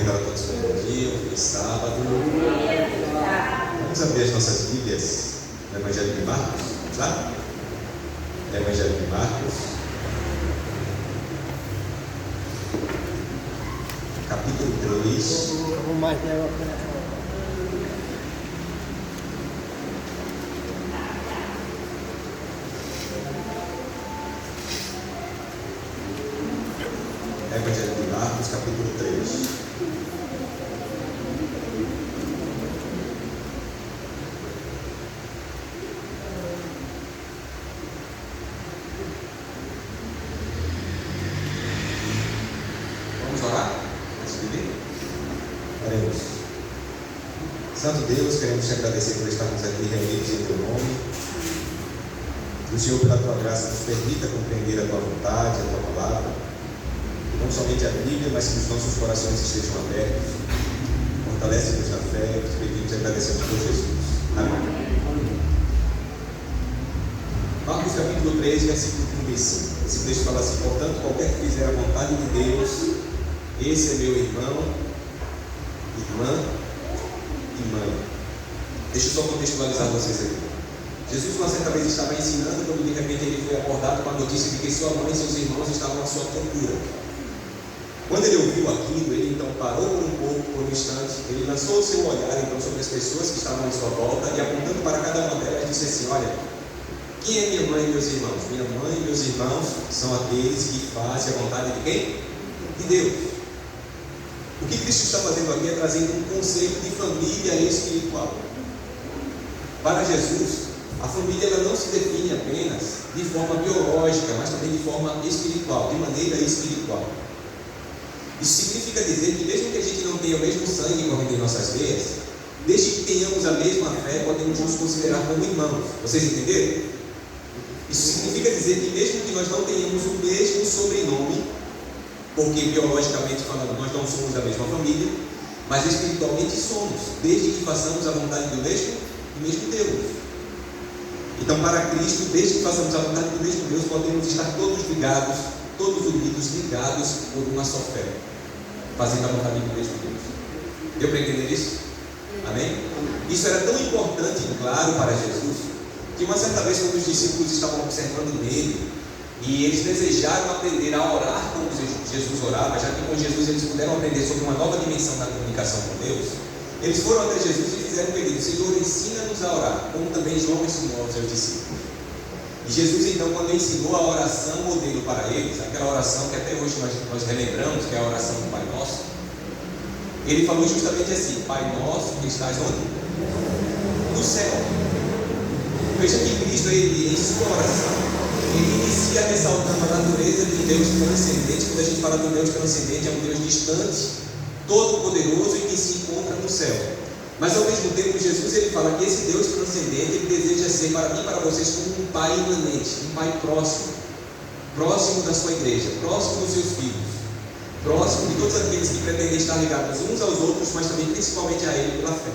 recomendar a todos um bom dia, um feliz sábado. Vamos abrir as nossas Bíblias no Evangelho de Marcos, vamos lá? Evangelho de Marcos, capítulo 3. Evangelho de Marcos, capítulo 3. Vamos orar? Antes de ler? Oremos. Santo Deus, queremos te agradecer por estarmos aqui reunidos em teu nome. O Senhor, pela tua graça, nos permita compreender a tua vontade, a tua palavra. Não somente a Bíblia, mas que os nossos corações estejam abertos. Fortalece-nos na fé e te pedimos e agradecemos por Jesus. Amém. Marcos capítulo 3, versículo 35. Esse texto fala assim: portanto, qualquer que fizer a vontade de Deus, esse é meu irmão, irmã e mãe. Deixa eu só contextualizar vocês aqui. Jesus, uma certa vez, estava ensinando quando de repente ele foi acordado com a notícia de que sua mãe e seus irmãos estavam à sua procura. Quando ele ouviu aquilo, ele então parou por um pouco, por um instante. Ele lançou o seu olhar então sobre as pessoas que estavam em sua volta e, apontando para cada uma delas, disse assim: olha, quem é minha mãe e meus irmãos? Minha mãe e meus irmãos são aqueles que fazem a vontade de quem? De Deus. O que Cristo está fazendo aqui é trazendo um conceito de família espiritual. Para Jesus, a família ela não se define apenas de forma biológica, mas também de forma espiritual, de maneira espiritual. Isso significa dizer que mesmo que a gente não tenha o mesmo sangue correndo em nossas veias, desde que tenhamos a mesma fé, podemos nos considerar como irmãos. Vocês entenderam? Isso significa dizer que mesmo que nós não tenhamos o mesmo sobrenome, porque biologicamente falando nós não somos da mesma família, mas espiritualmente somos, desde que façamos a vontade do mesmo Deus. Então, para Cristo, desde que façamos a vontade do mesmo Deus, podemos estar todos ligados, todos unidos, ligados por uma só fé, fazendo a vontade do mesmo Deus. Deu para entender isso? Amém? Isso era tão importante e claro para Jesus, que uma certa vez, quando os discípulos estavam observando nele, e eles desejaram aprender a orar como Jesus orava, já que com Jesus eles puderam aprender sobre uma nova dimensão da comunicação com Deus, eles foram até Jesus e fizeram um pedido: Senhor, ensina-nos a orar, como também João ensinou aos seus discípulos. E Jesus, então, quando ensinou a oração modelo para eles, aquela oração que até hoje nós relembramos, que é a oração do Pai Nosso, ele falou justamente assim: Pai Nosso que estás onde? No céu. Veja que Cristo, ele, em sua oração, ele inicia ressaltando a natureza de Deus transcendente. Quando a gente fala de Deus transcendente, é um Deus distante, todo-poderoso e que se encontra no céu. Mas ao mesmo tempo, Jesus ele fala que esse Deus transcendente, ele deseja ser para mim e para vocês como um pai imanente, um pai próximo, próximo da sua igreja, próximo dos seus filhos, próximo de todos aqueles que pretendem estar ligados uns aos outros, mas também principalmente a Ele pela fé.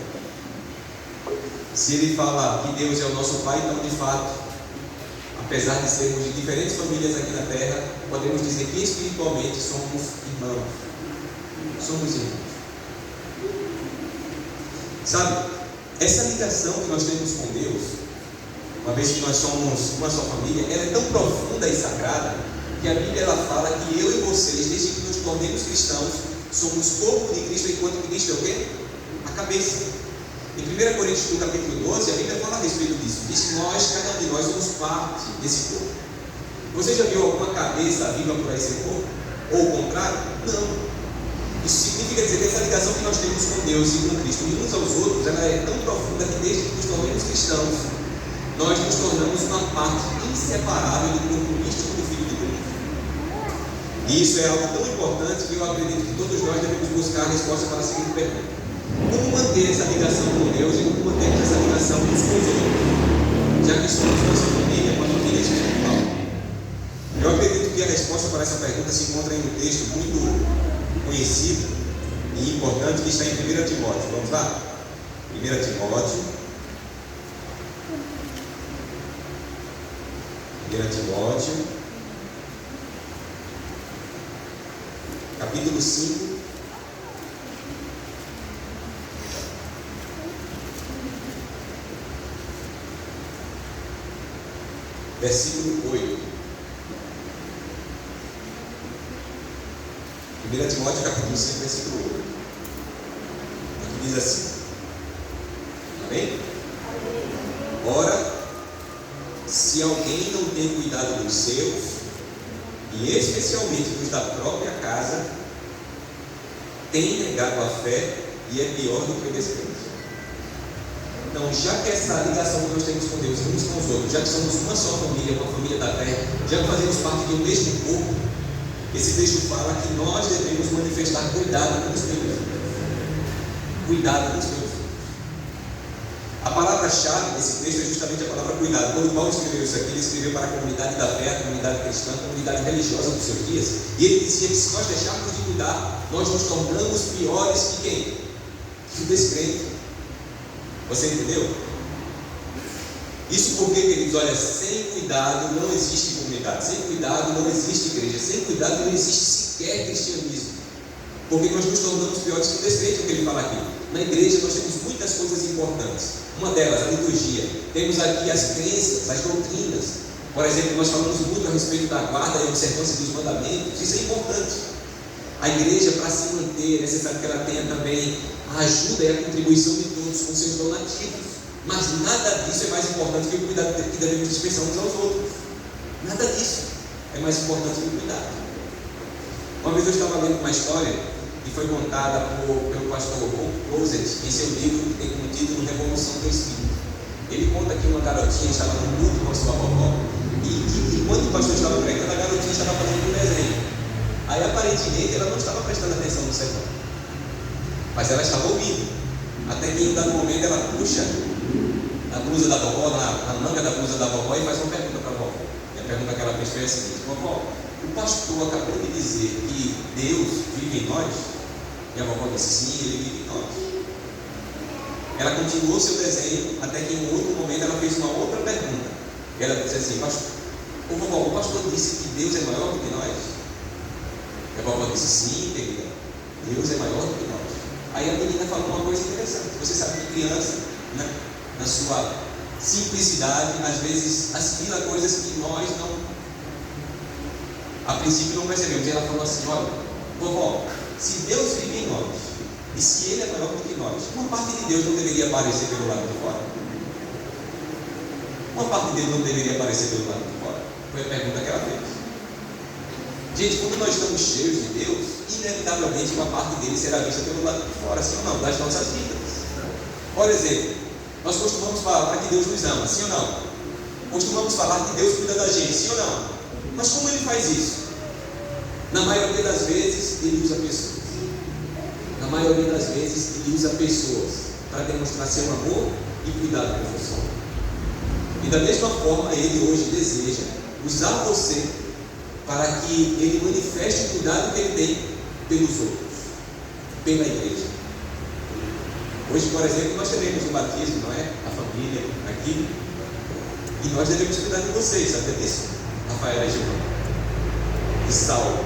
Se ele fala que Deus é o nosso pai, então de fato, apesar de sermos de diferentes famílias aqui na terra, podemos dizer que espiritualmente somos irmãos. Somos irmãos. Sabe, essa ligação que nós temos com Deus, uma vez que nós somos uma só família, ela é tão profunda e sagrada, que a Bíblia ela fala que eu e vocês, desde que nos tornemos cristãos, somos corpo de Cristo, enquanto Cristo é o quê? A cabeça. Em 1 Coríntios, no capítulo 12, a Bíblia fala a respeito disso. Diz que nós, cada um de nós, somos parte desse corpo. Você já viu alguma cabeça viva por aí ser corpo? Ou o contrário? Não. Isso significa dizer que essa ligação que nós temos com Deus e com Cristo e uns aos outros, ela é tão profunda que desde que nos tornamos cristãos, nós nos tornamos uma parte inseparável do corpo místico do Filho de Deus. E isso é algo tão importante que eu acredito que todos nós devemos buscar a resposta para a seguinte pergunta: como manter essa ligação com Deus e como manter essa ligação uns com os outros, já que somos nossa família, uma família espiritual? Eu acredito que a resposta para essa pergunta se encontra em um texto muito conhecido e importante que está em 1 Timóteo. Vamos lá? 1 Timóteo. 1 Timóteo, capítulo 5, versículo 8. 1 Timóteo capítulo 5, versículo 8. Aqui diz assim. Amém? Ora, se alguém não tem cuidado dos seus, e especialmente dos da própria casa, tem negado a fé e é pior do que o descrente. Então, já que essa ligação que nós temos com Deus uns com os outros, já que somos uma só família, uma família da fé, já que fazemos parte do mesmo corpo, esse texto fala que nós devemos manifestar cuidado com os meus. Cuidado com os meus. A palavra-chave desse texto é justamente a palavra cuidado. Quando Paulo escreveu isso aqui, ele escreveu para a comunidade da fé, a comunidade cristã, a comunidade religiosa dos seus dias, e ele dizia que se nós deixarmos de cuidar, nós nos tornamos piores que quem? Que o descrente. Você entendeu? Isso porque, queridos, olha, sem cuidado não existe comunidade, sem cuidado não existe igreja, sem cuidado não existe sequer cristianismo. Porque nós nos tornamos piores que o descrente, o que ele fala aqui. Na igreja nós temos muitas coisas importantes. Uma delas, a liturgia. Temos aqui as crenças, as doutrinas. Por exemplo, nós falamos muito a respeito da guarda e observância dos mandamentos. Isso é importante. A igreja, para se manter, é necessário que ela tenha também a ajuda e a contribuição de todos com seus donativos. Mas nada disso é mais importante que o cuidado que devemos dispensar uns aos outros. Nada disso é mais importante que o cuidado. Uma vez eu estava lendo uma história que foi contada pelo pastor Bob Closet em seu livro que tem como título Revolução do Espírito. Ele conta que uma garotinha estava no culto com a sua vovó e quando o pastor estava pregando, a garotinha estava fazendo um desenho. Aí aparentemente ela não estava prestando atenção no sermão, mas ela estava ouvindo. Até que em um dado momento ela puxa a blusa da vovó, na manga da blusa da vovó, e faz uma pergunta para a vovó. E a pergunta que ela fez foi a seguinte: vovó, o pastor acabou de dizer que Deus vive em nós? E a vovó disse: sim, ele vive em nós. Ela continuou seu desenho, até que em um outro momento ela fez uma outra pergunta. E ela disse assim: pastor, vovó, o pastor disse que Deus é maior do que nós? E a vovó disse: sim, querida, Deus é maior do que nós. Aí a menina falou uma coisa interessante. Você sabe que criança, né, na sua simplicidade, às vezes assimila coisas que nós não, a princípio, não percebemos. E ela falou assim: olha, vovó, se Deus vive em nós, e se Ele é maior do que nós, uma parte de Deus não deveria aparecer pelo lado de fora? Uma parte de Deus não deveria aparecer pelo lado de fora? Foi a pergunta que ela fez. Gente, quando nós estamos cheios de Deus, inevitavelmente uma parte dele será vista pelo lado de fora, sim ou não, das nossas vidas. Por exemplo, nós costumamos falar que Deus nos ama, sim ou não? Costumamos falar que Deus cuida da gente, sim ou não? Mas como Ele faz isso? Na maioria das vezes, Ele usa pessoas. Na maioria das vezes, Ele usa pessoas para demonstrar seu amor e cuidado com você. E da mesma forma, Ele hoje deseja usar você para que Ele manifeste o cuidado que Ele tem pelos outros, pela igreja. Hoje, por exemplo, nós teremos o batismo, não é? A família aqui. E nós devemos cuidar de vocês, sabe disso? Rafael e Giovanni e Saulo.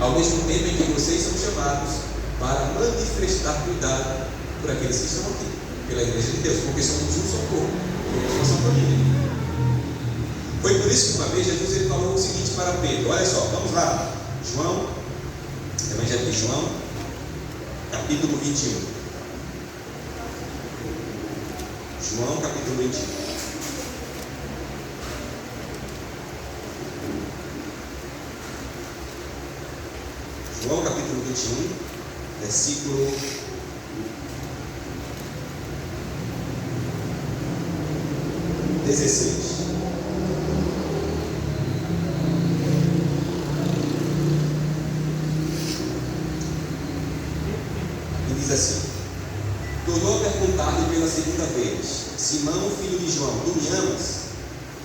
Ao mesmo tempo em que vocês são chamados para manifestar cuidado por aqueles que estão aqui, pela igreja de Deus, porque somos um só corpo, somos uma família. Foi por isso que uma vez Jesus ele falou o seguinte para Pedro: olha só, vamos lá, João, Evangelho de João, capítulo 21. João, capítulo 21. João capítulo 21, versículo 16. E diz assim: tornou a perguntar-lhe pela segunda vez: Simão, filho de João, tu me amas?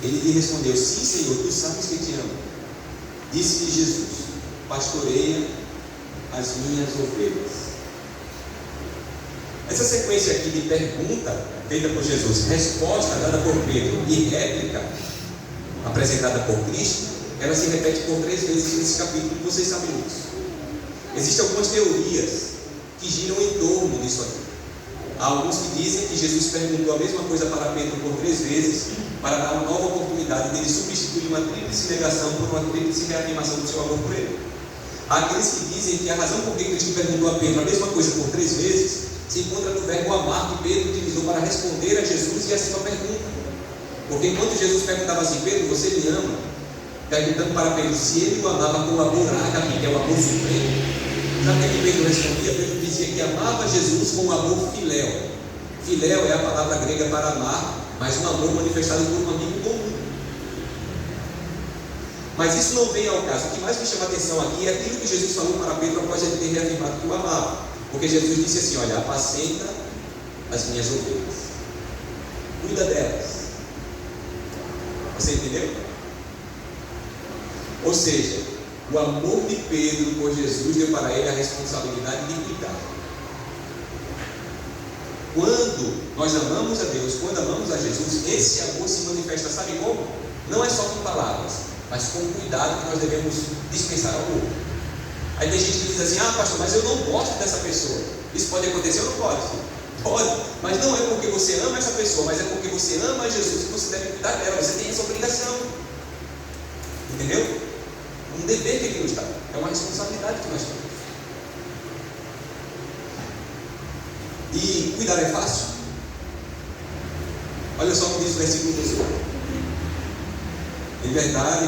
Ele lhe respondeu: sim, Senhor, tu sabes que te amo. Disse-lhe Jesus: pastoreia as minhas ovelhas. Essa sequência aqui de pergunta feita por Jesus, resposta dada por Pedro e réplica apresentada por Cristo, ela se repete por 3 vezes nesse capítulo, e vocês sabem disso. Existem algumas teorias que giram em torno disso aqui. Há alguns que dizem que Jesus perguntou a mesma coisa para Pedro por 3 vezes, para dar uma nova oportunidade dele substituir uma tríplice negação por uma tríplice reafirmação do seu amor por ele. Há aqueles que dizem que a razão por que Cristo perguntou a Pedro a mesma coisa por 3 vezes se encontra no verbo amar que Pedro utilizou para responder a Jesus e a sua pergunta. Porque enquanto Jesus perguntava assim: Pedro, você me ama? Perguntando para Pedro se ele o amava com o amor ágape, que é o amor supremo. Sabe o que Pedro respondia? Pedro dizia que amava Jesus com o amor filéu. Filéu é a palavra grega para amar, mas um amor manifestado por um amigo comum. Mas isso não vem ao caso. O que mais me chama a atenção aqui é aquilo que Jesus falou para Pedro após ele ter reafirmado que o amava. Porque Jesus disse assim: olha, apacenta as minhas ovelhas, cuida delas. Você entendeu? Ou seja, o amor de Pedro por Jesus deu para ele a responsabilidade de cuidar. Quando nós amamos a Deus, quando amamos a Jesus, esse amor se manifesta, sabe como? Não é só com palavras, mas com o cuidado que nós devemos dispensar ao outro. Aí tem gente que diz assim: ah, pastor, mas eu não gosto dessa pessoa. Isso pode acontecer ou não pode? Pode, mas não é porque você ama essa pessoa, mas é porque você ama Jesus que você deve cuidar dela. Você tem essa obrigação. Entendeu? Um dever que aqui nos dá, é uma responsabilidade que nós temos. E cuidar é fácil? Olha só o que diz o versículo 18: em verdade,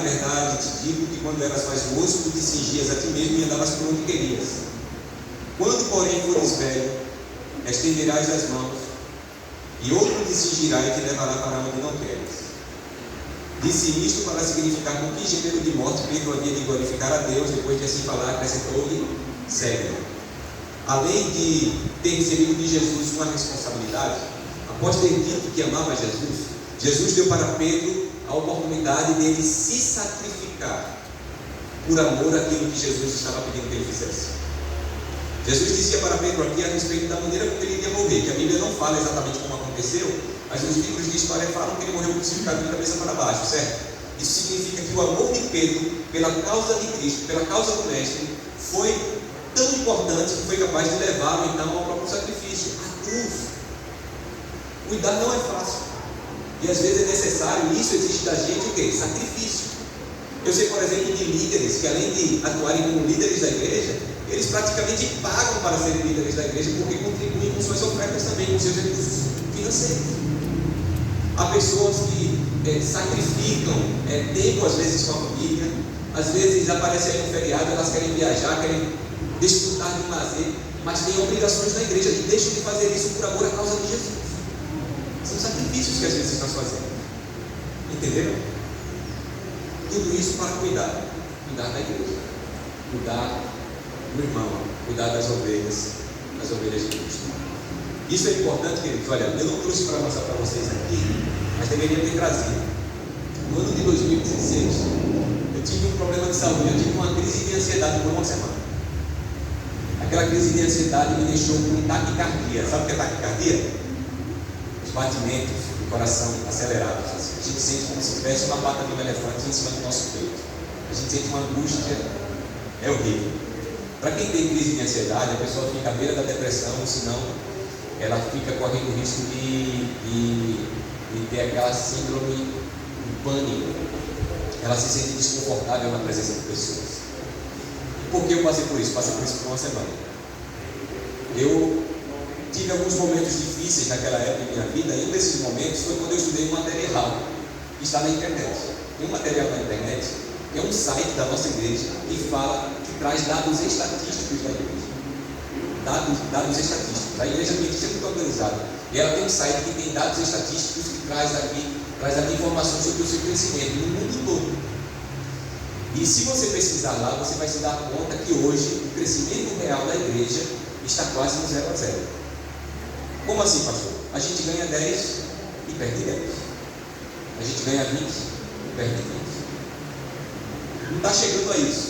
te digo que quando eras mais moço, tu te cingias a ti mesmo e andavas por onde querias. Quando, porém, fores velho, estenderás as mãos, e outro te cingirá e te levará para onde não queres. Disse isto para significar com que gênero de morte Pedro havia de glorificar a Deus. Depois de assim falar, acrescentou-lhe: segue-me. Além de ter recebido de Jesus uma responsabilidade, após ter dito que amava Jesus, Jesus deu para Pedro a oportunidade dele se sacrificar por amor àquilo que Jesus estava pedindo que ele fizesse. Jesus dizia para Pedro aqui a respeito da maneira como ele iria morrer, que a Bíblia não fala exatamente como aconteceu, mas os livros de história falam que ele morreu crucificado de cabeça para baixo, certo? Isso significa que o amor de Pedro pela causa de Cristo, pela causa do Mestre, foi tão importante que foi capaz de levá-lo então ao próprio sacrifício, à cruz. Cuidar não é fácil, e às vezes é necessário, e isso exige da gente o quê? Sacrifício. Eu sei, por exemplo, de líderes que, além de atuarem como líderes da igreja, eles praticamente pagam para serem líderes da igreja, porque contribuem com suas ofertas também, com seus recursos financeiros. Há pessoas que sacrificam tempo, às vezes, com a família. Às vezes aparece aí um feriado, elas querem viajar, querem desfrutar de um lazer, mas têm obrigações na igreja e deixam de fazer isso por amor à causa de Jesus. São sacrifícios que às vezes nós fazemos. Entenderam? Tudo isso para cuidar da igreja, cuidar do irmão, cuidar das ovelhas de Cristo. Isso é importante, queridos. Olha, eu não trouxe para mostrar para vocês aqui, mas deveria ter trazido. No ano de 2016, eu tive um problema de saúde, eu tive uma crise de ansiedade por uma semana. Aquela crise de ansiedade me deixou com taquicardia. Sabe o que é taquicardia? Os batimentos do coração acelerados. Assim. A gente sente como se tivesse uma pata de um elefante em cima do nosso peito. A gente sente uma angústia, é horrível. Para quem tem crise de ansiedade, a pessoa fica à beira da depressão, senão ela fica correndo o risco de ter aquela síndrome de pânico. Ela se sente desconfortável na presença de pessoas. Por que eu passei por isso? Passei por isso por uma semana. Eu tive alguns momentos difíceis naquela época da minha vida, e um desses momentos foi quando eu estudei um material que está na internet. Tem um material na internet, que é um site da nossa igreja, que traz dados estatísticos da igreja. Dados estatísticos. A igreja adventista é muito organizada. E ela tem um site que tem dados estatísticos que traz aqui informações sobre o seu crescimento no mundo todo. E se você pesquisar lá, você vai se dar conta que hoje o crescimento real da igreja está quase no 0 a 0. Como assim, pastor? A gente ganha 10 e perde 10. A gente ganha 20 e perde 20. Não está chegando a isso,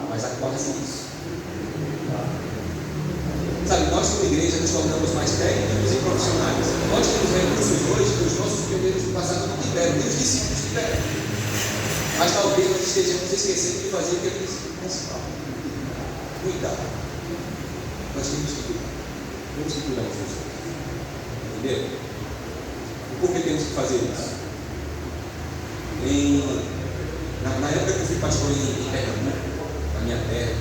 mas a quase isso. Sabe, nós como igreja nos tornamos mais técnicos e profissionais. Nós temos recursos hoje que os nossos pioneiros do passado não tiveram, nem os discípulos tiveram. Mas talvez nós estejamos esquecendo de fazer o que é o princípio principal. Cuidar. Nós temos que cuidar. Temos que cuidar uns dos outros. Entendeu? Por que temos que fazer isso? Na época que eu fui pastor em Pernambuco, na minha terra,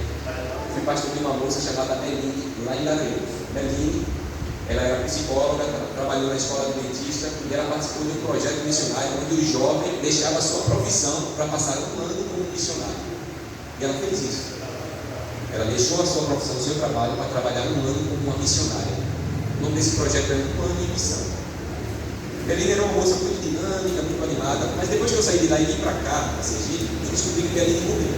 fui pastor de uma moça chamada Meline, lá em Garanhuns. Meline, ela era psicóloga, trabalhou na escola adventista e ela participou de um projeto missionário onde o jovem deixava a sua profissão para passar um ano como missionário. E ela fez isso. Ela deixou a sua profissão, o seu trabalho, para trabalhar um ano como uma missionária. O nome desse projeto é Um Ano em Missão. Meline era uma moça muito dinâmica, muito animada, mas depois que eu saí de lá e vim para cá, para Sergipe, eu descobri que Meline morreu.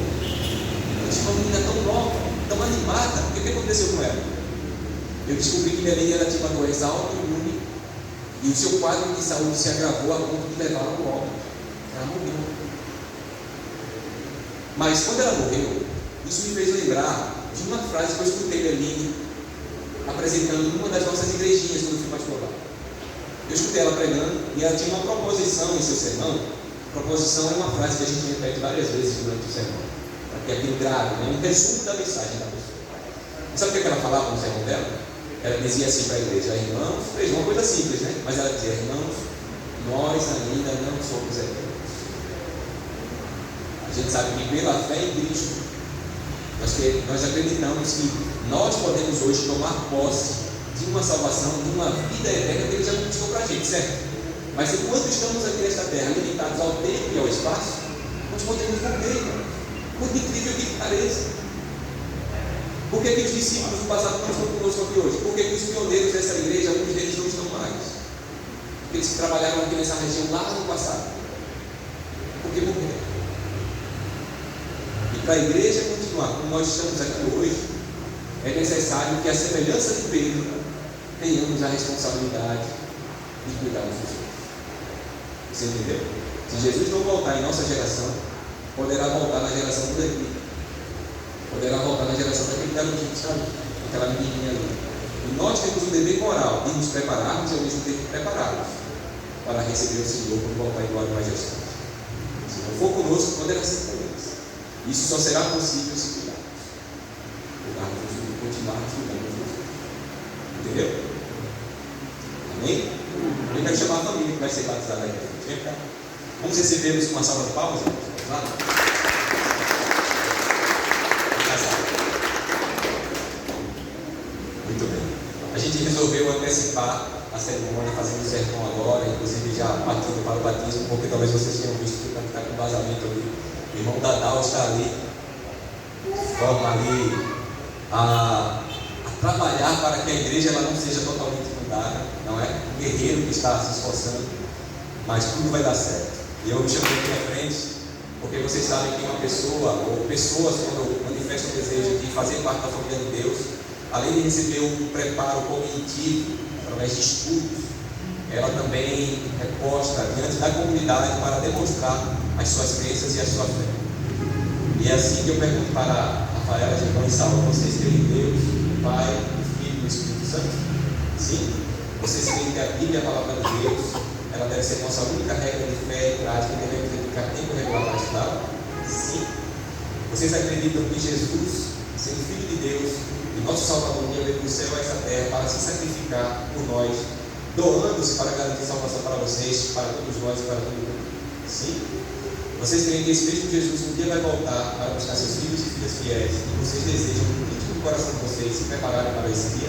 Eu tinha uma menina tão nova, tão animada. O que aconteceu com ela? Eu descobri que Meline ela tinha uma doença autoimune e o seu quadro de saúde se agravou a ponto de levar ao óbito. Ela morreu. Mas quando ela morreu, isso me fez lembrar de uma frase que eu escutei Meline apresentando numa das nossas igrejinhas quando eu fui pastor lá. Eu escutei ela pregando e ela tinha uma proposição em seu sermão. Proposição é uma frase que a gente repete várias vezes durante o sermão, para que aquilo grave, né? Um resumo da mensagem da pessoa. E sabe o que ela falava no sermão dela? Ela dizia assim para a igreja: irmãos, veja, uma coisa simples, né? Mas ela dizia: irmãos, nós ainda não somos eternos. A gente sabe que pela fé em Cristo, nós acreditamos que nós podemos hoje tomar posse de uma salvação, de uma vida eterna que Ele já conquistou para a gente, certo? Mas enquanto estamos aqui nesta terra, limitados ao tempo e ao espaço, nós podemos morrer, irmão. Muito incrível que pareça. Por que os discípulos do passado não estão conosco aqui hoje? Por que os pioneiros dessa igreja, alguns deles não estão mais? Porque eles trabalharam aqui nessa região lá no passado. Porque morreram. E para a igreja continuar como nós estamos aqui hoje, é necessário que, a semelhança de Pedro, tenhamos a responsabilidade de cuidar dos outros. Você entendeu? Se Jesus não voltar em nossa geração, poderá voltar na geração do Davi. Poderá voltar na geração daquele garotinho, sabe? Aquela menininha ali. E nós temos o dever moral de nos prepararmos e ao mesmo tempo prepararmos para receber o Senhor quando voltar em glória majestade. Se não for conosco, poderá ser com eles. Isso só será possível se cuidarmos dos outros, continuarmos cuidando dos outros. Entendeu? Amém? Eu quero chamar a família que vai ser batizada aí. Vamos recebê-los com uma salva de palmas? Vamos lá? Muito bem. A gente resolveu antecipar a cerimônia, fazendo o sermão agora, inclusive já partindo para o batismo, porque talvez vocês tenham visto que está com vazamento ali. O irmão Dadal está ali, forma ali a trabalhar para que a igreja ela não seja totalmente mudada, não é? Um guerreiro que está se esforçando, mas tudo vai dar certo. E eu me chamei aqui à frente, porque vocês sabem que uma pessoa, ou pessoas, quando manifestam o desejo de fazer parte da família de Deus, além de receber um preparo cognitivo, através de estudos, ela também é posta diante da comunidade para demonstrar as suas crenças e a sua fé. E é assim que eu pergunto para Rafaela, Gilvão e Saulo: vocês creem em Deus, o Pai, o Filho e o Espírito Santo? Sim? Vocês creem que a Bíblia é a palavra de Deus? Ela deve ser nossa única regra de fé e prática, e devemos dedicar tempo regular para estudá-la? Sim. Vocês acreditam que Jesus, sendo Filho de Deus e nosso Salvador, veio do céu a essa terra para se sacrificar por nós, doando-se para garantir salvação para vocês, para todos nós e para todo mundo? Sim. Vocês creem que esse mesmo Jesus um dia vai voltar para buscar seus filhos e filhas fiéis, e vocês desejam no íntimo do coração de vocês se prepararem para esse dia?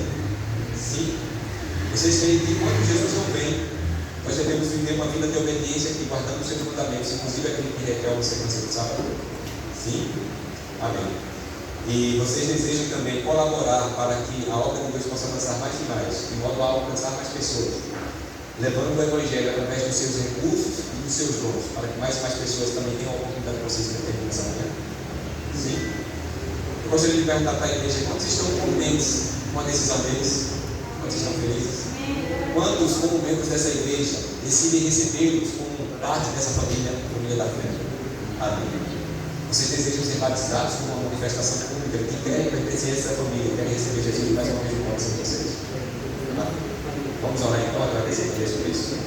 Sim. Vocês creem que quando Jesus não vem, nós devemos viver uma vida de obediência aqui, guardando os seus mandamentos, inclusive aquele que requer a observância do sábado? Sim? Amém. E vocês desejam também colaborar para que a obra de Deus possa alcançar mais e mais, de modo a alcançar mais pessoas, levando o Evangelho através dos seus recursos e dos seus dons, para que mais e mais pessoas também tenham a oportunidade de vocês terem essa manhã? Sim? Eu gostaria de perguntar para a igreja: quantos estão contentes com a decisão deles? Quantos estão felizes? Quantos, como membros dessa igreja, decidem recebê-los como parte dessa família, família da fé? Amém. Vocês desejam ser batizados como uma manifestação pública que querem pertencer a essa família, querem receber Jesus mais uma vez no coração de vocês? Amém. Vamos orar então, agradecer a Deus por isso.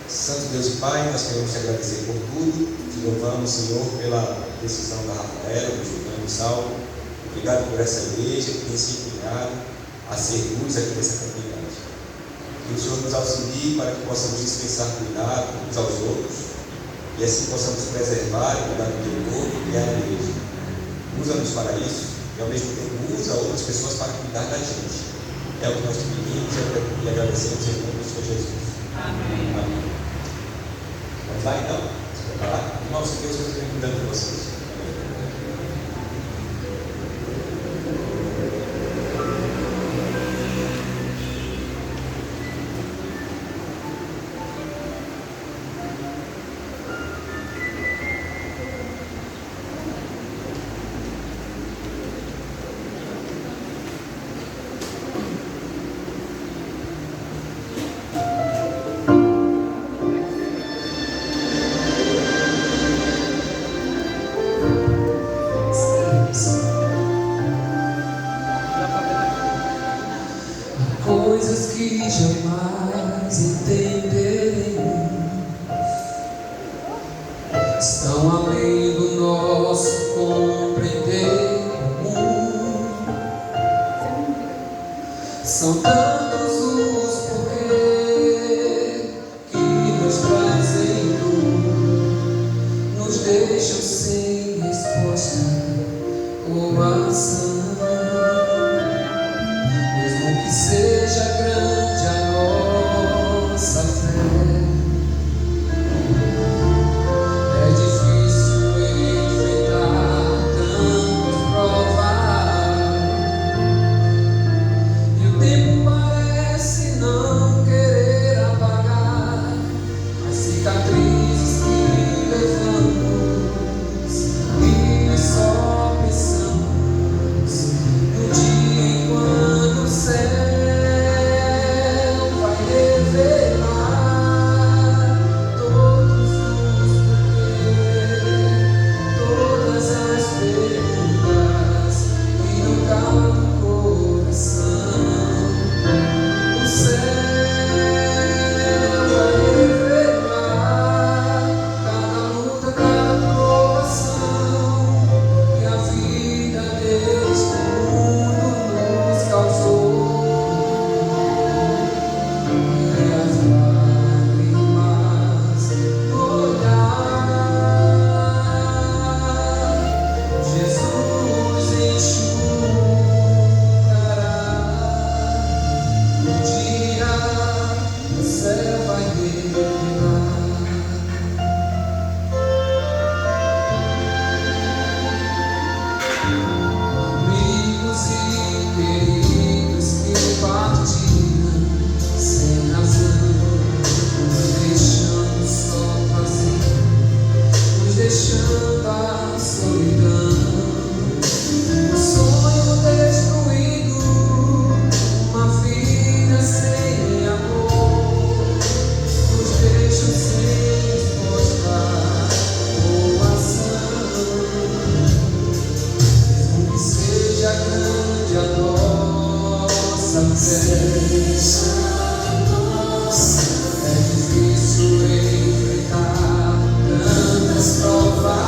Santo Deus e Pai, nós queremos te agradecer por tudo. Te louvamos, Senhor, pela decisão da Rafaela, do Gilvão e do Saulo. Obrigado por essa igreja que tem se empenhado a ser luz aqui nessa comunidade. Que o Senhor nos auxilie para que possamos dispensar cuidado uns aos outros e assim possamos preservar e cuidar do teu corpo e a igreja. Usa-nos para isso e ao mesmo tempo usa outras pessoas para cuidar da gente. É o que nós te pedimos e agradecemos em nome do Senhor Jesus. Amém. Amém. Vamos lá então? Se preparar? Irmãos, que Deus esteja cuidando de vocês. Coisas que jamais entenderei estão além do nosso compreender comum. São tantos os porquê que nos trazem dor, nos deixam sem resposta ou ação. Que seja grande a nossa fé, é difícil enfrentar tantas provas, e o tempo parece não querer apagar as cicatrizes que levamos, e só pensamos no dia quando o céu deixando a solidão, um sonho destruído, uma vida sem amor, nos deixa sem resposta ou ação. Mesmo que seja grande a nossa fé, é difícil enfrentar tantas provas.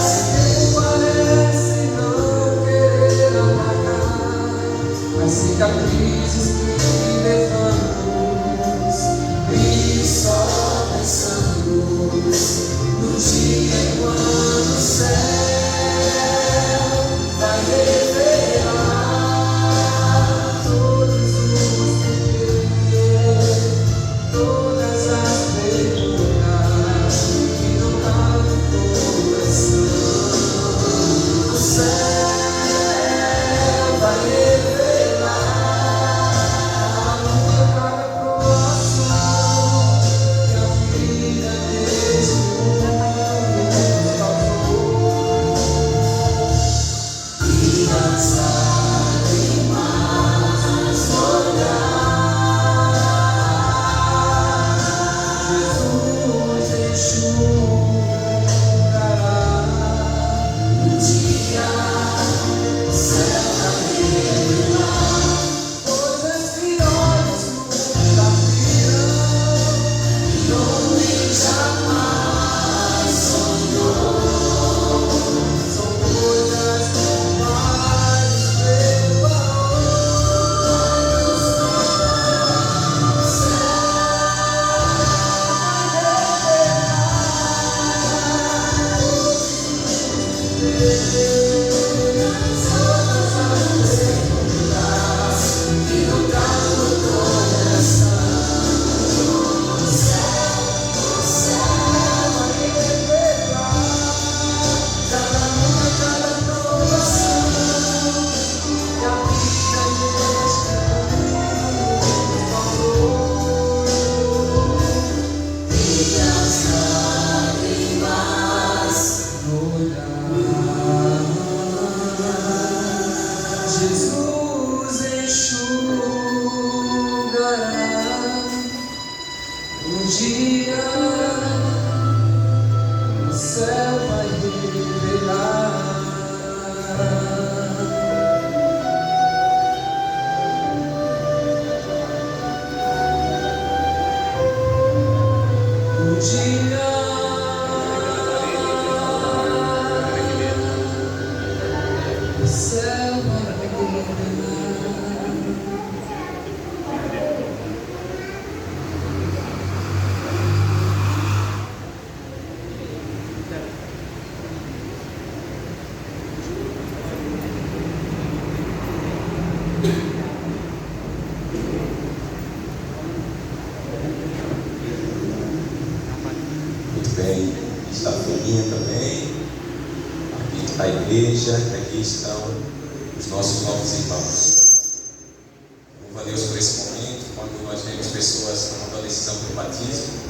Se parece não querer apagar as cicatrizes que levamos, e só pensamos no dia quando o céu vai revelar todos os porquês, todas as perguntas que não cabem no coração. O céu vai revelar a lua cada provação que a vida neste mundo nos causou. bem, está filhinha também. Aqui está a igreja, aqui estão os nossos novos irmãos. Louvo a Deus por esse momento, quando nós vemos pessoas tomando a decisão pelo batismo.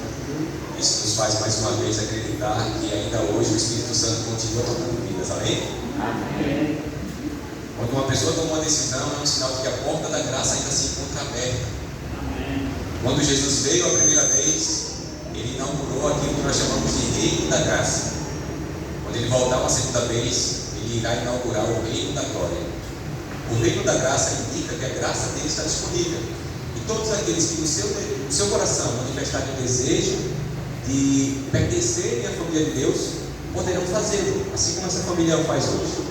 Isso nos faz mais uma vez acreditar que ainda hoje o Espírito Santo continua tocando vidas, amém? Amém. Quando uma pessoa toma uma decisão, é um sinal de que a porta da graça ainda se encontra aberta. Amém. Quando Jesus veio a primeira vez, ele inaugurou aquilo que nós chamamos de reino da graça. Quando ele voltar uma segunda vez, ele irá inaugurar o reino da glória. O reino da graça indica que a graça dele está disponível. E todos aqueles que no seu coração manifestarem o desejo de pertencerem à família de Deus, poderão fazê-lo, assim como essa família o faz hoje.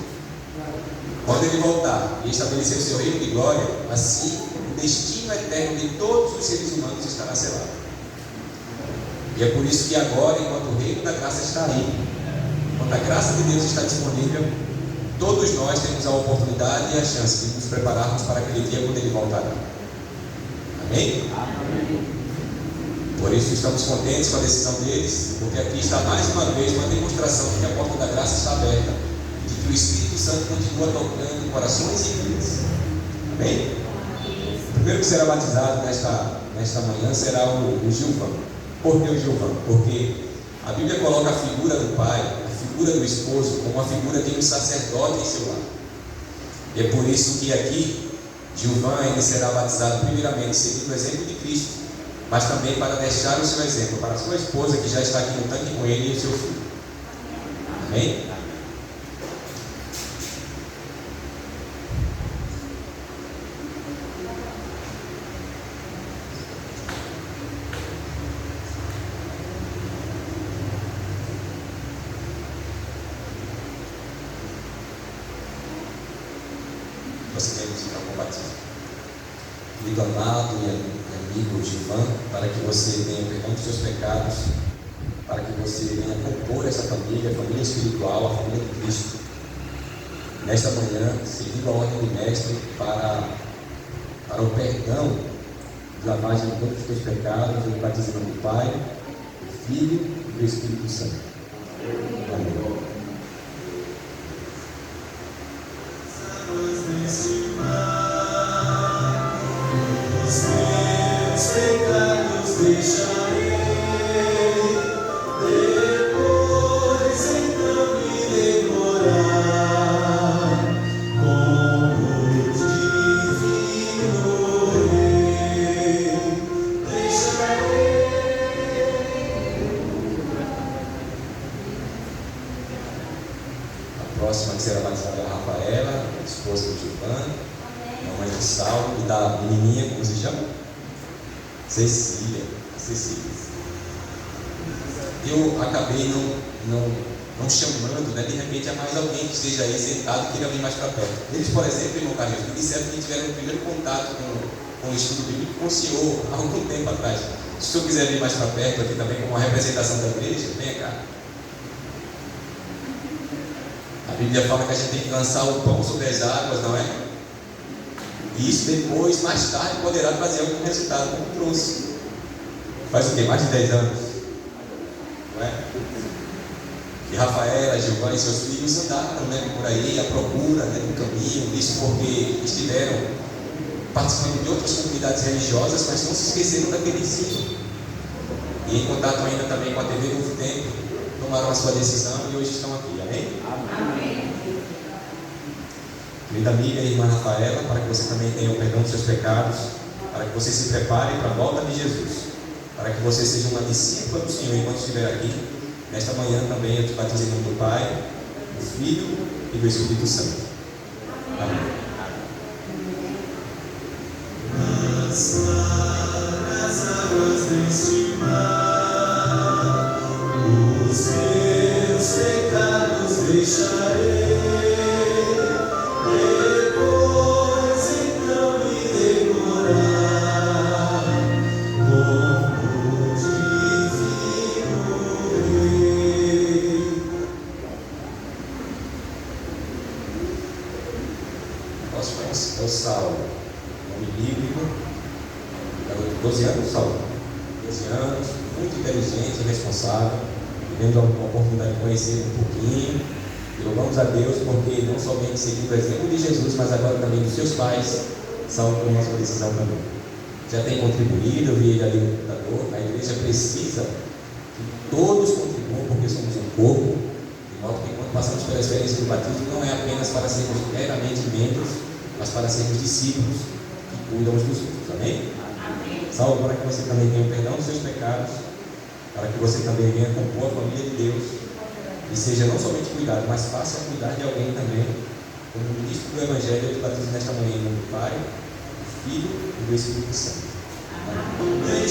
Quando ele voltar e estabelecer o seu reino de glória, assim o destino eterno de todos os seres humanos estará selado. E é por isso que agora, enquanto o reino da graça está aí, enquanto a graça de Deus está disponível, todos nós temos a oportunidade e a chance de nos prepararmos para aquele dia quando ele voltará. Amém? Amém. Por isso estamos contentes com a decisão deles, porque aqui está mais uma vez uma demonstração de que a porta da graça está aberta, de que o Espírito Santo continua tocando corações e vidas. Amém? O primeiro que será batizado nesta manhã será o Gilvan. Por que o Gilvan? Porque a Bíblia coloca a figura do pai, a figura do esposo, como a figura de um sacerdote em seu lar. E é por isso que aqui Gilvan ele será batizado primeiramente seguindo o exemplo de Cristo, mas também para deixar o seu exemplo para a sua esposa que já está aqui no tanque com ele e o seu filho. Amém? Você tem que ficar com o batismo. Querido amado e amigo Gilvan, para que você tenha perdão dos seus pecados, para que você venha compor essa família, a família espiritual, a família de Cristo. Nesta manhã, seguindo a ordem do Mestre, para o perdão de lavagem de todos os teus pecados, o batismo do Pai, do Filho e do Espírito Santo. Amém. Deixarei, depois então me devorar como divino rei. Deixarei. A próxima que será batizada é a Rafaela, esposa do Gilvan, mamãe do Saulo, e da menininha, como se chama? Cecília. Eu acabei não chamando, né? De repente há mais alguém que esteja aí sentado e queira vir mais para perto. Eles, por exemplo, irmão Carlinhos, me disseram que tiveram o primeiro contato com o estudo bíblico com o senhor há algum tempo atrás. Se o senhor quiser vir mais para perto aqui também como uma representação da igreja, venha cá. A Bíblia fala que a gente tem que lançar o pão sobre as águas, não é? E isso depois, mais tarde, poderá trazer algum resultado, como trouxe. Faz o quê? Mais de 10 anos. Não é? E Rafaela, Gilvan e seus filhos andaram, né, por aí à procura, né, do caminho, isso porque estiveram participando de outras comunidades religiosas, mas não se esqueceram daquele ensino. E em contato ainda também com a TV Novo Tempo, tomaram a sua decisão e hoje estão aqui. Amém? Amém. Querida amiga e irmã Rafaela, para que você também tenha o perdão dos seus pecados, para que você se prepare para a volta de Jesus, para que você seja uma discípula do Senhor enquanto estiver aqui. Nesta manhã também eu te batizo em nome do Pai, do Filho e do Espírito Santo. Amém. Nas águas deste mar, os meus pecados deixarei. Depois então me devorar como divino rei. Próximo é o Saulo, nome bíblico, garoto de 12 anos, Saulo. 12 anos, muito inteligente e responsável. tivemos a oportunidade de conhecer um pouquinho. E louvamos a Deus porque não somente seguindo o exemplo de Jesus, mas agora também dos seus pais, são por nossa decisão também. Já tem contribuído, eu vi ele ali no computador. A igreja precisa que todos contribuam, porque somos um corpo, de modo que quando passamos pela experiência do batismo, não é apenas para sermos meramente membros, mas para sermos discípulos que cuidam uns dos outros. Amém? Salve para que você também tenha o perdão dos seus pecados, para que você também venha compor a família de Deus e seja não somente cuidado, mas passe a cuidar de alguém também, como ministro do Evangelho. Eu te batizo nesta manhã em nome do Pai, do Filho e do Espírito Santo. Amém.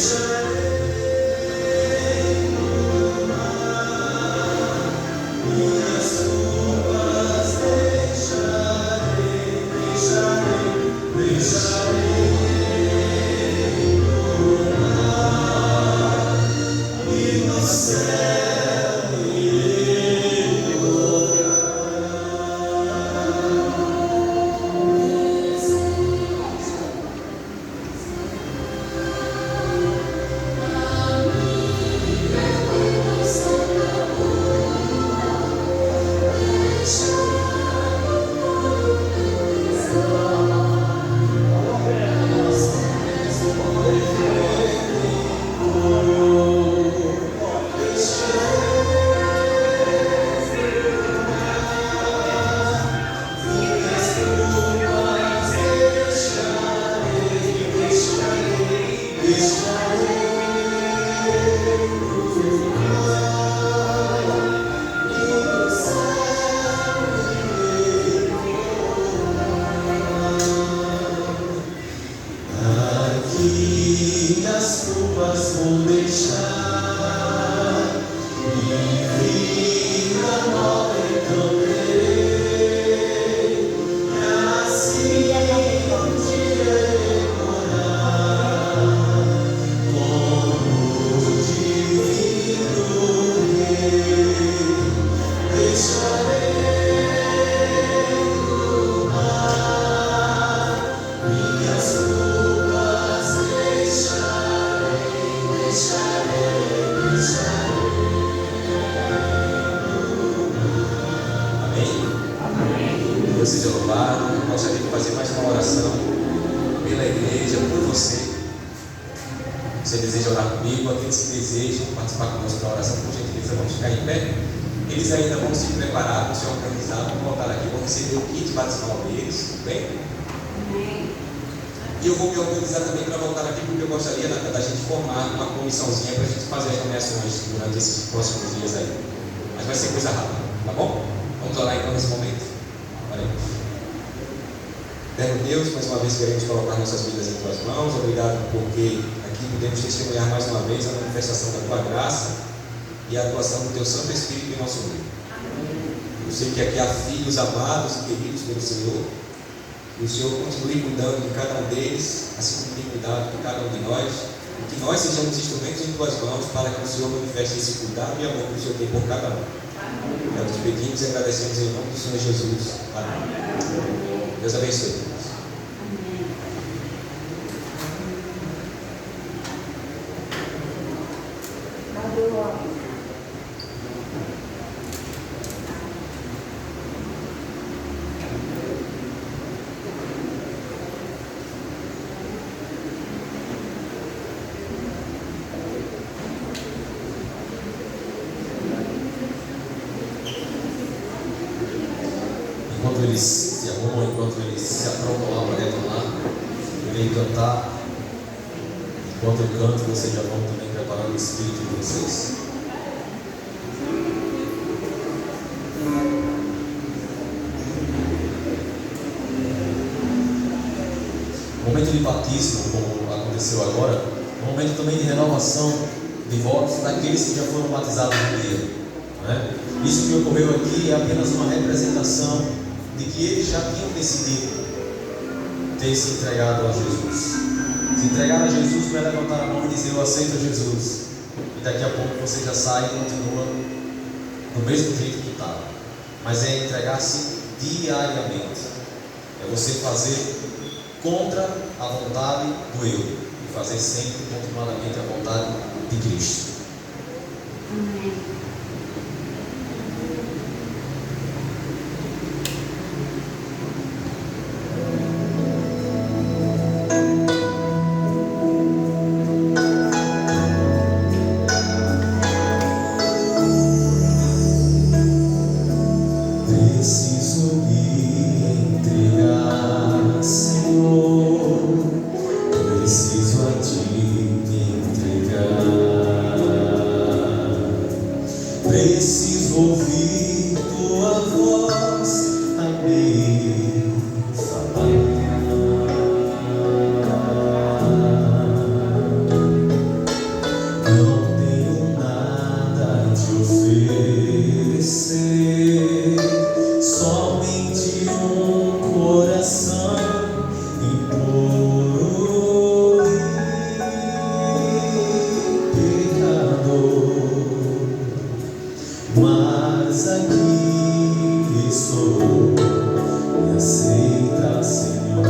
E a atuação do Teu Santo Espírito em nosso meio. Eu sei que aqui há filhos amados e queridos pelo Senhor, e o Senhor continue cuidando de cada um deles, assim como tem cuidado de cada um de nós, e que nós sejamos instrumentos em Tuas mãos para que o Senhor manifeste esse cuidado e amor que o Senhor tem por cada um. Nós te pedimos e agradecemos em nome do Senhor Jesus. Amém. Deus abençoe. Enquanto eles se arrumam, enquanto eles se aprontam lá para retornar, eu venho cantar. Enquanto eu canto, vocês já vão também preparando o espírito de vocês. O momento de batismo, como aconteceu agora, é um momento também de renovação de votos daqueles que já foram batizados no dia. Né? Isso que ocorreu aqui é apenas uma representação de que eles já tinham decidido ter se entregado a Jesus. Se entregar a Jesus não é levantar a mão e dizer eu aceito Jesus, e daqui a pouco você já sai e continua do mesmo jeito que estava. Mas é entregar-se diariamente, é você fazer contra a vontade do eu e fazer sempre continuadamente a vontade de Cristo. Amém. Preciso ouvir tua voz a me falar. Não tenho nada a te oferecer, somente um coração impuro e pecador. Mas aqui estou, me aceita, Senhor.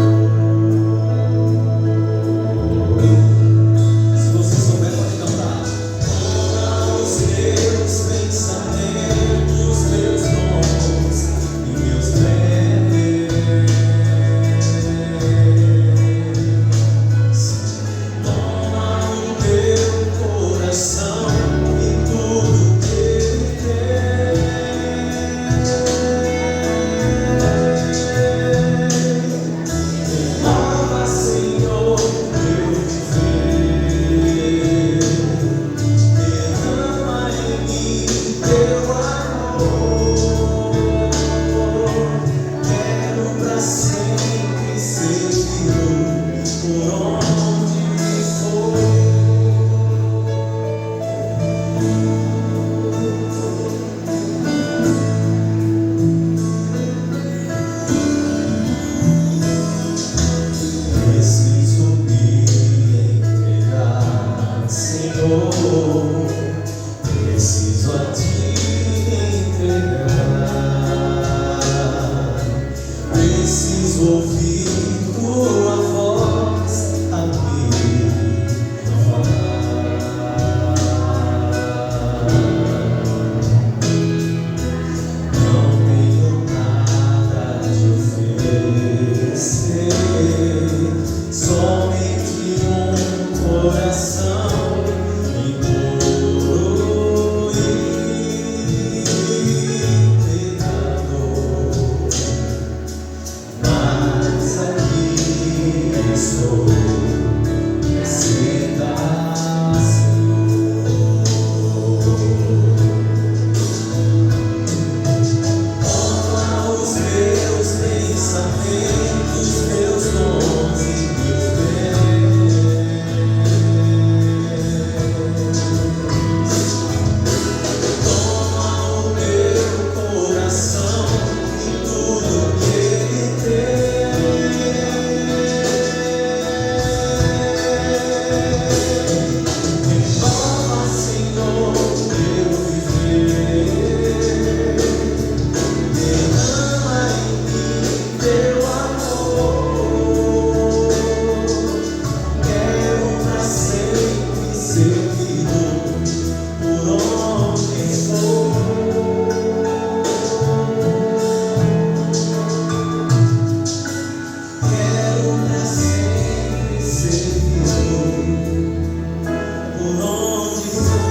Se você souber, pode cantar. Toma os meus pensamentos, meus dons e meus bens. Toma o meu coração e tudo que ele tem. Renova, Senhor, meu viver. Derrama em mim teu amor. Quero pra sempre ser fiel por onde for. Preciso me entregar, Senhor. Preciso a ti entregar. Preciso ouvir tua voz a me falar. Não tenho nada a te oferecer, somente um coração impuro e pecador. Mas aqui estou, me aceita, toma os meus pensamentos, meus dons e meus bens. Toma o meu coração e tudo que ele tem. Renova, Senhor, meu viver. Derrama em mim teu amor. Quero pra sempre ser fiel por onde for. Quero pra sempre ser fiel por onde for.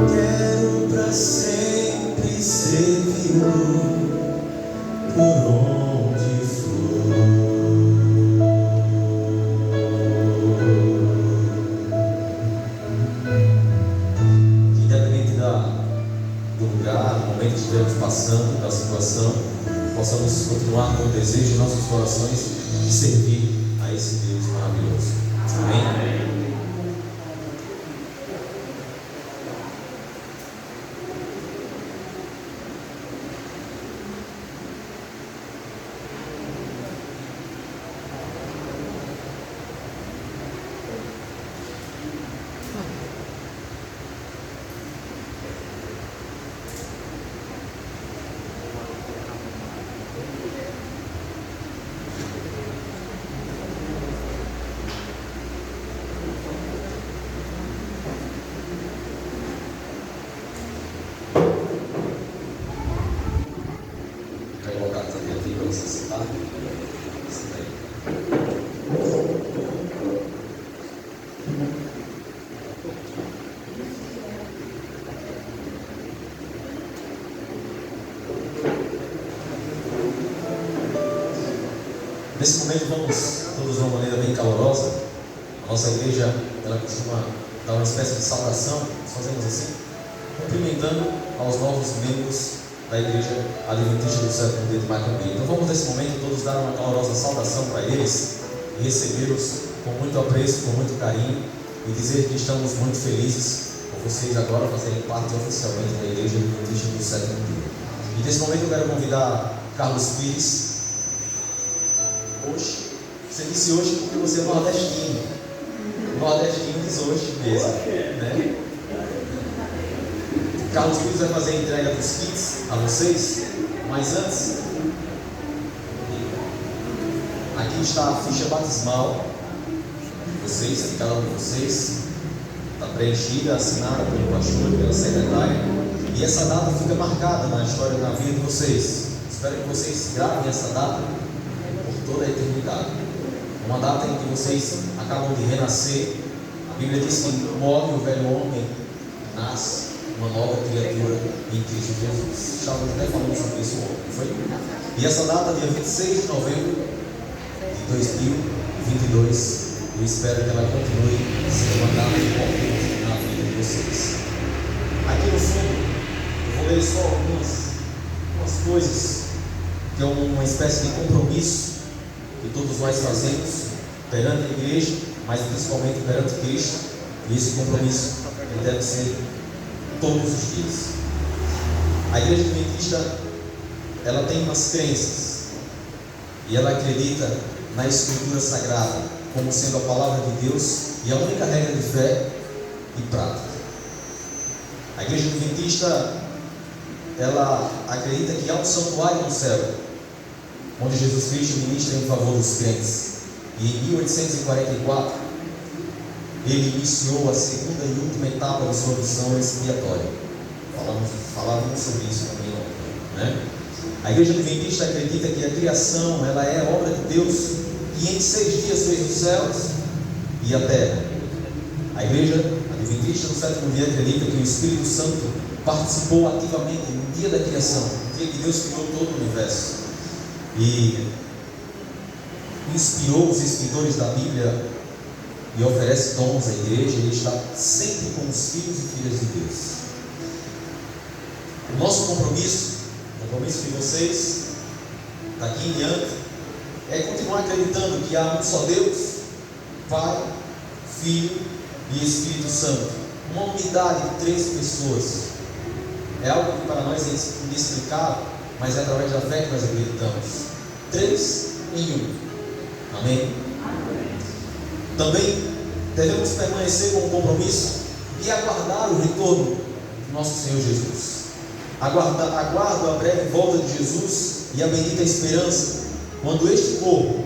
Quero pra sempre ser fiel por onde for. Independente do lugar, do momento que estivermos passando, da situação, possamos continuar com o desejo em nossos corações de servir a esse Deus maravilhoso. Amém? Nesse momento vamos todos de uma maneira bem calorosa. A nossa igreja, ela costuma dar uma espécie de saudação, nós fazemos assim, cumprimentando aos novos membros da igreja Adventista do Sétimo Dia de Macambi. Então vamos nesse momento todos dar uma calorosa saudação para eles e recebê-los com muito apreço, com muito carinho, e dizer que estamos muito felizes por vocês agora fazerem parte oficialmente da igreja Adventista do Sétimo Dia. E nesse momento eu quero convidar Carlos Pires. Hoje, você disse hoje porque você é nordestino. O nordestino diz hoje mesmo, né? Carlos Pires vai fazer a entrega dos kits a vocês, mas antes, aqui está a ficha batismal de vocês, de cada um de vocês. Está preenchida, assinada pelo pastor e pela secretária, e essa data fica marcada na história da vida de vocês. Espero que vocês gravem essa data por toda a eternidade. Uma data em que vocês acabam de renascer. A Bíblia diz que morre o velho homem, nasce uma nova criatura em Cristo Jesus. Estávamos até falando sobre isso ontem, foi? E essa data, dia 26 de novembro de 2022, eu espero que ela continue sendo uma data importante na vida de vocês. Aqui no fundo, eu vou ler só algumas coisas que é uma espécie de compromisso que todos nós fazemos perante a igreja, mas principalmente perante Cristo. E esse compromisso ele deve ser todos os dias. A igreja adventista, ela tem umas crenças e ela acredita na Escritura Sagrada como sendo a palavra de Deus e a única regra de fé e prática. A igreja adventista, ela acredita que há um santuário no céu, onde Jesus Cristo ministra em favor dos crentes. E em 1844, ele iniciou a segunda e última etapa de sua missão expiatória. Falávamos sobre isso também ontem, né? A igreja adventista acredita que a criação, ela é obra de Deus, que em 6 dias fez os céus e a terra. A igreja adventista do sétimo dia acredita que o Espírito Santo participou ativamente no dia da criação, no dia que Deus criou todo o universo, e inspirou os escritores da Bíblia e oferece dons à igreja. Ele está sempre com os filhos e filhas de Deus. O nosso compromisso de vocês, daqui em diante, é continuar acreditando que há um só Deus, Pai, Filho e Espírito Santo, uma unidade de 3 pessoas. É algo que para nós é inexplicável, mas é através da fé que nós acreditamos. 3 em 1. Amém? Também devemos permanecer com o compromisso de aguardar o retorno do nosso Senhor Jesus. Aguardo a breve volta de Jesus e a bendita esperança, quando este corpo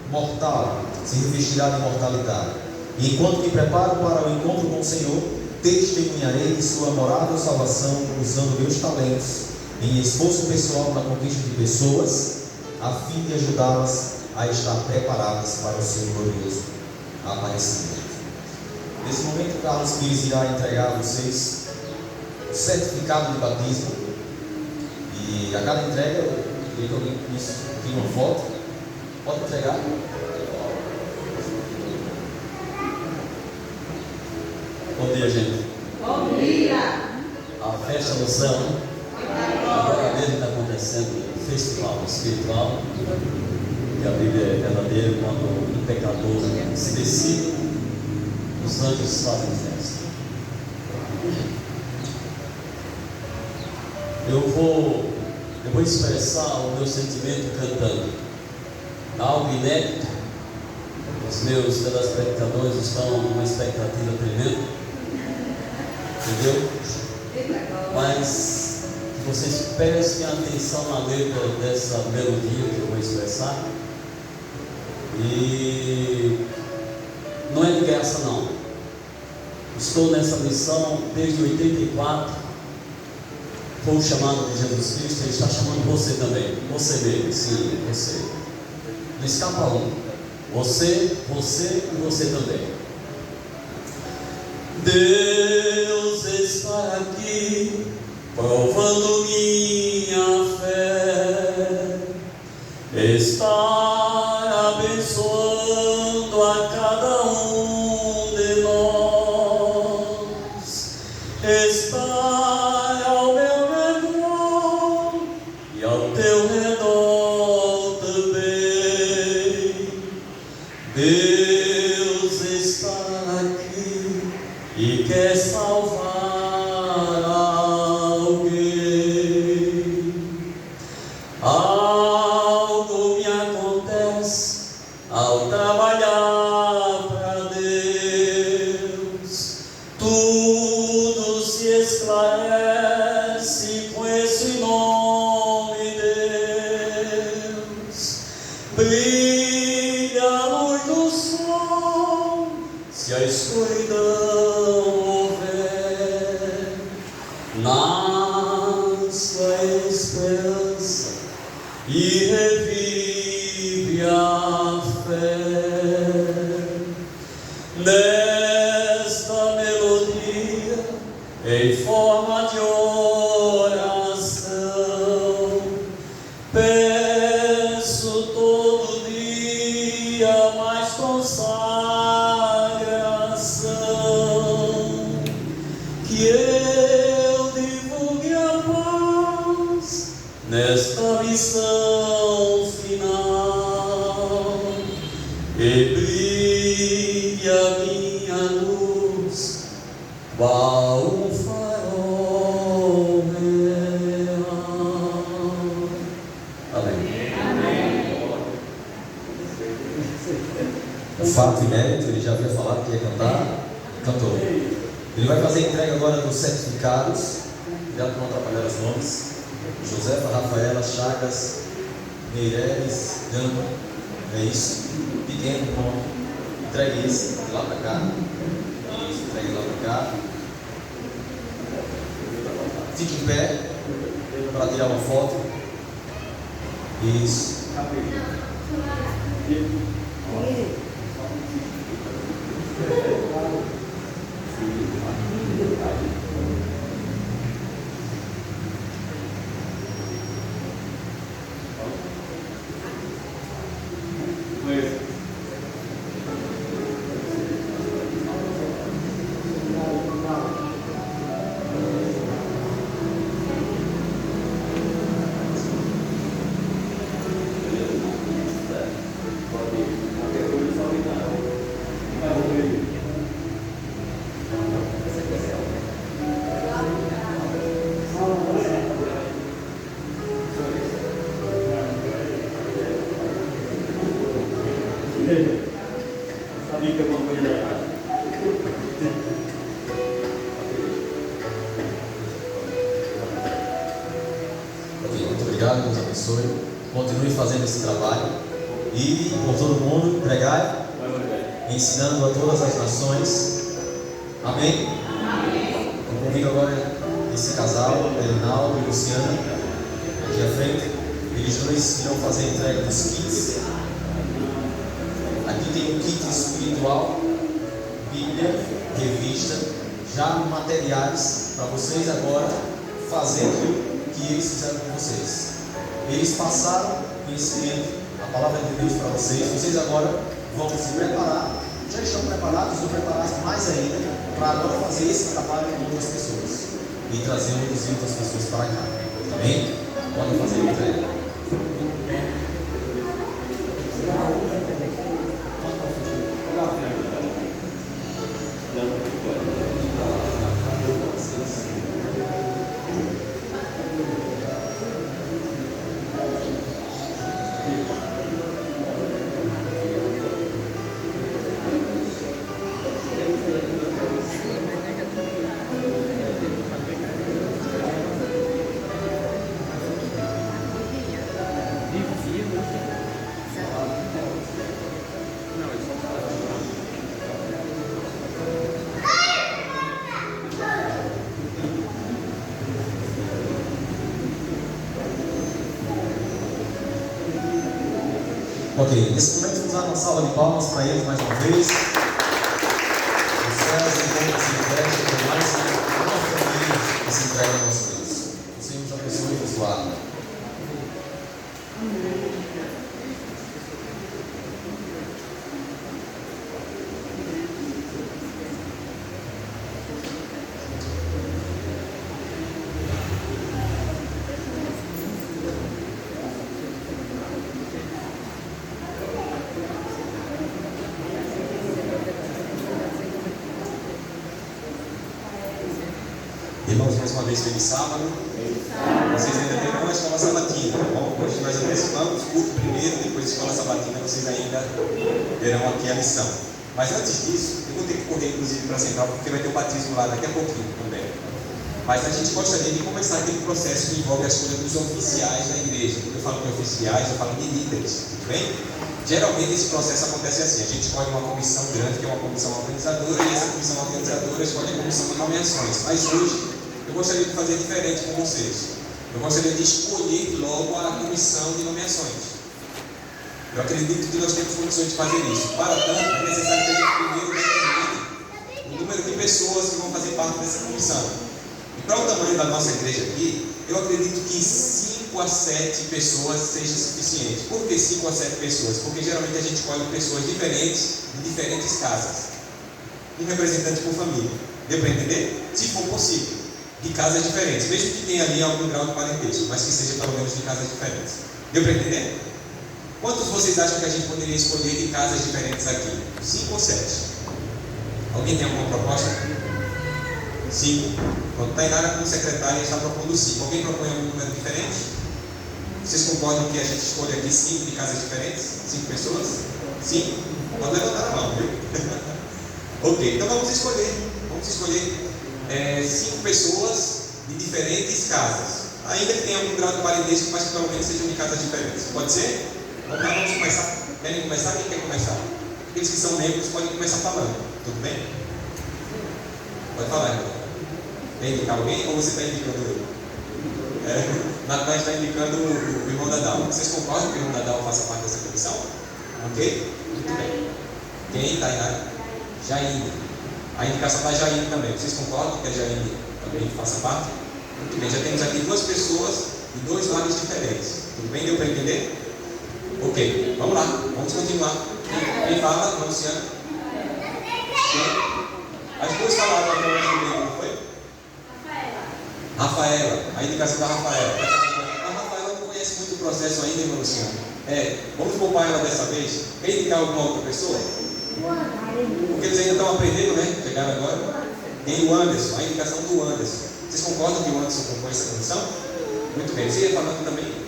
mortal se revestirá de imortalidade. E enquanto me preparo para o encontro com o Senhor, testemunharei de sua amorável salvação, usando meus talentos em esforço pessoal na conquista de pessoas, a fim de ajudá-las a estar preparadas para o seu glorioso aparecimento. Nesse momento, Carlos Pires irá entregar a vocês o certificado de batismo. E a cada entrega, eu queria que alguém tire uma foto. Pode entregar. Bom dia, gente. Bom dia. A festa do céu, né? Agora mesmo está acontecendo um festival espiritual, que a Bíblia é verdadeira. Quando um pecador se decide, os anjos fazem festa. Eu vou expressar o meu sentimento cantando. Algo inédito. Os meus telespectadores estão numa expectativa tremenda. Entendeu? Mas que vocês prestem atenção na letra dessa melodia que eu vou expressar. E não é de graça, não. Estou nessa missão desde 84. Foi o chamado de Jesus Cristo. Ele está chamando você também. Você mesmo, sim, você. Não escapa um. Você e você também. Deus está aqui, provando minha fé. Está dando a cada um de nós. Está ao meu redor e ao teu redor também. Deus está aqui e quer salvar alguém. Algo me acontece ao trabalhar para Deus. Tudo se esclarece com esse nome, Deus. Brilha a luz do sol, se a escuridão houver, nasce a esperança e revive a fé. Nesta melodia, em forma de oração, peço todo dia mais consagração, que eu divulgue a paz nesta missão final, e brilhe a minha luz qual um farol real. Amém. O fato inédito, ele já havia falado que ia cantar, cantou. Ele vai fazer a entrega agora dos certificados, cuidado para não atrapalhar os nomes. Josefa, Rafaela, Chagas, Meireles, Gama, é isso. Pequeno nome, entregue esse de lá para cá. Isso, entregue lá para cá. Fique em pé para tirar uma foto. Isso. Muito obrigado, Deus abençoe. Continue fazendo esse trabalho e por todo mundo pregai, ensinando a todas as nações. Amém? Eu convido agora esse casal, Elinaldo e Luciana, aqui à frente. Eles dois irão fazer a entrega dos kits. Aqui tem um kit espiritual, Bíblia, revista, já materiais para vocês agora fazerem que eles fizeram com vocês. Eles passaram conhecimento, a palavra de Deus para vocês. Vocês agora vão se preparar, já estão preparados, vão preparar mais ainda para agora fazer esse trabalho com outras pessoas e trazer outras pessoas para cá. Amém? Podem fazer a entrega. Ok, nesse momento vamos dar uma salva de palmas para eles mais uma vez. Os céus e bombas e inveja por mais uma família que se entrega ao nosso Deus. O Senhor nos abençoe e nos guarde. Irmãos, mais uma vez, feliz sábado. Vocês ainda terão a escola sabatina, tá bom? Hoje nós antecipamos, culto primeiro, depois da escola sabatina, vocês ainda terão aqui a lição. Mas antes disso, eu vou ter que correr inclusive para a central, porque vai ter o batismo lá daqui a pouquinho também. Mas a gente gostaria de começar aquele processo que envolve a escolha dos oficiais da igreja. Quando eu falo de oficiais, eu falo de líderes, tudo bem? Geralmente esse processo acontece assim: a gente escolhe uma comissão grande, que é uma comissão organizadora, e essa comissão organizadora escolhe a comissão de nomeações. Mas hoje, eu gostaria de fazer diferente com vocês. Eu gostaria de escolher logo a comissão de nomeações. Eu acredito que nós temos condições de fazer isso. Para tanto, é necessário que a gente primeiro determine o número de pessoas que vão fazer parte dessa comissão. E para o tamanho da nossa igreja aqui, eu acredito que 5 a 7 pessoas seja suficiente. Por que 5 a 7 pessoas? Porque geralmente a gente escolhe pessoas diferentes, de diferentes casas. Um representante por família. Deu para entender? Se for possível. De casas diferentes. Mesmo que tenha ali algum grau de parentesco, mas que seja pelo menos de casas diferentes. Deu para entender? Quantos vocês acham que a gente poderia escolher de casas diferentes aqui? 5 ou 7? Alguém tem alguma proposta? 5. Quando Tainara como secretária está propondo 5. Alguém propõe algum número diferente? Vocês concordam que a gente escolhe aqui 5 de casas diferentes? 5 pessoas? 5? Pode levantar a mão, viu? Ok, então vamos escolher 5 pessoas de diferentes casas. Ainda que tenha algum grau de parentesco, mas que pelo menos sejam de casas diferentes. Pode ser? Vamos lá, vamos começar. Querem começar? Quem quer começar? Aqueles que são membros podem começar falando. Tudo bem? Pode falar, irmão. Quer indicar alguém ou você está indicando eu? Natan está indicando o irmão Dadal. Vocês concordam que o irmão Dadal faça parte dessa comissão? Ok? Muito bem. Quem? Tainara? Jaine. A indicação da Jaine também. Vocês concordam que a Jaine também faça parte? Muito bem. Já temos aqui 2 pessoas de 2 lados diferentes. Tudo bem? Deu para entender? Ok. Vamos lá. Vamos continuar. Quem fala? Luciana? As 2 falaram através do meio, não foi? Rafaela. A indicação da Rafaela. A Rafaela não conhece muito o processo ainda, irmã Luciana. Vamos poupar ela dessa vez. Quer indicar alguma outra pessoa? Porque eles ainda estão aprendendo, né? Chegaram agora. Tem o Anderson, a indicação do Anderson. Vocês concordam que o Anderson compõe essa comissão? Muito bem. Você ia falando também?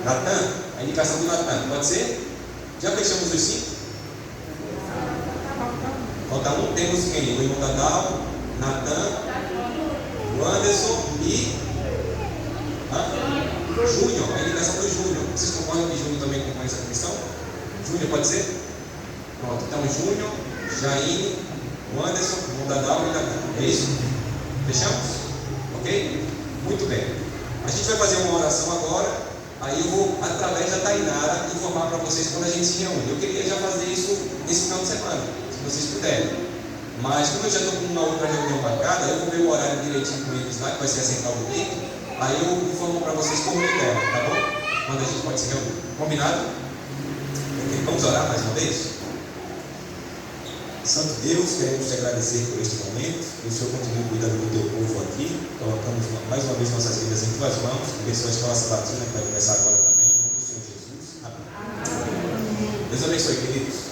Natan, a indicação do Natan. Pode ser? Já fechamos os 5? Falta um. Temos quem? O irmão Dadal, Natan, o Anderson e Júnior. A indicação do Júnior. Vocês concordam que Júnior também compõe essa comissão? Júnior, pode ser? Pronto, então Júnior, Jaine, o Anderson, o Dadal e o Natan. É isso? Fechamos? Ok? Muito bem. A gente vai fazer uma oração agora. Aí eu vou, através da Tainara, informar para vocês quando a gente se reúne. Eu queria já fazer isso nesse final de semana, se vocês puderem. Mas como eu já estou com uma outra reunião marcada, eu vou ver o horário direitinho com eles lá, que vai ser a central do tempo. Aí eu informo para vocês como eu der, tá bom? Quando a gente pode se reunir. Combinado? Ok, vamos orar mais uma vez? Santo Deus, queremos te agradecer por este momento, que o Senhor continue cuidando do teu povo aqui. Colocamos mais uma vez nossas vidas em tuas mãos, abençoa a escola sabatina que vai começar agora também, em nome do Senhor Jesus. Amém. Deus abençoe, queridos.